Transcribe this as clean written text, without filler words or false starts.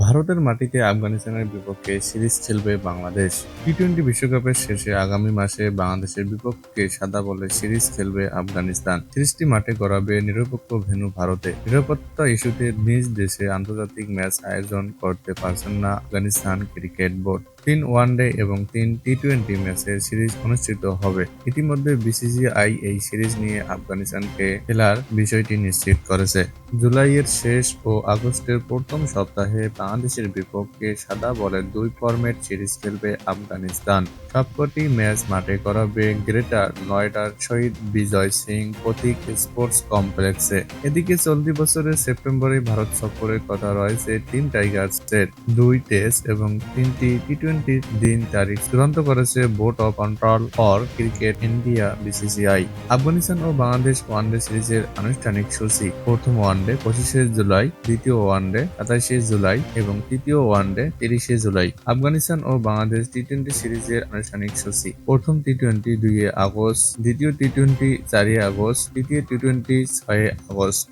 ভারতের মাটিতে আফগানিস্তানের বিপক্ষে সিরিজ খেলবে বাংলাদেশ। টি-টোয়েন্টি বিশ্বকাপের শেষে আগামী মাসে বাংলাদেশের বিপক্ষে সাদা বলে সিরিজ খেলবে আফগানিস্তান। সিরিজটি মাঠে গড়াবে নিরপেক্ষ ভেন্যু ভারতে। নিরাপত্তা ইস্যুতে নিজ দেশে আন্তর্জাতিক ম্যাচ আয়োজন করতে পারছেন না আফগানিস্তান ক্রিকেট বোর্ড। 3 ওয়ানডে এবং 3 টি-টোয়েন্টি ম্যাচের সিরিজ অনুষ্ঠিত হবে। ইতিমধ্যে বিসিসিআই এই সিরিজ নিয়ে আফগানিস্তানকে খেলার বিষয়টি নিশ্চিত করেছে। জুলাইয়ের শেষ ও আগস্টের প্রথম সপ্তাহে বাংলাদেশের বিপক্ষে সাদা বলের 2 ফরম্যাট সিরিজ খেলবে আফগানিস্তান। সবকটি ম্যাচ মাঠে করাবে গ্রেটার নয়ডার শহীদ বিজয় সিং প্রতীক স্পোর্টস কমপ্লেক্সে। এদিকে চলতি বছরের সেপ্টেম্বরে ভারত সফরের কথা রয়েছে টিম টাইগার্সের। 2 টেস্ট এবং 3টি টি-টোয়েন্টি দিন তারিখ চূড়ান্ত করেছে Board of Control for Cricket India BCCI. Afghanistan ও বাংলাদেশ ওয়ানডে সিরিজের আনুষ্ঠানিক সূচি: প্রথম ওয়ানডে 25শে জুলাই, দ্বিতীয় ওয়ানডে 27শে জুলাই এবং তৃতীয় ওয়ানডে 30শে জুলাই। আফগানিস্তান ও বাংলাদেশ টি-টোয়েন্টি সিরিজের আনুষ্ঠানিক সূচি: প্রথম টি-টোয়েন্টি 2 আগস্ট, দ্বিতীয় টি-টোয়েন্টি 4 আগস্ট, তৃতীয় টি-টোয়েন্টি 6 আগস্ট।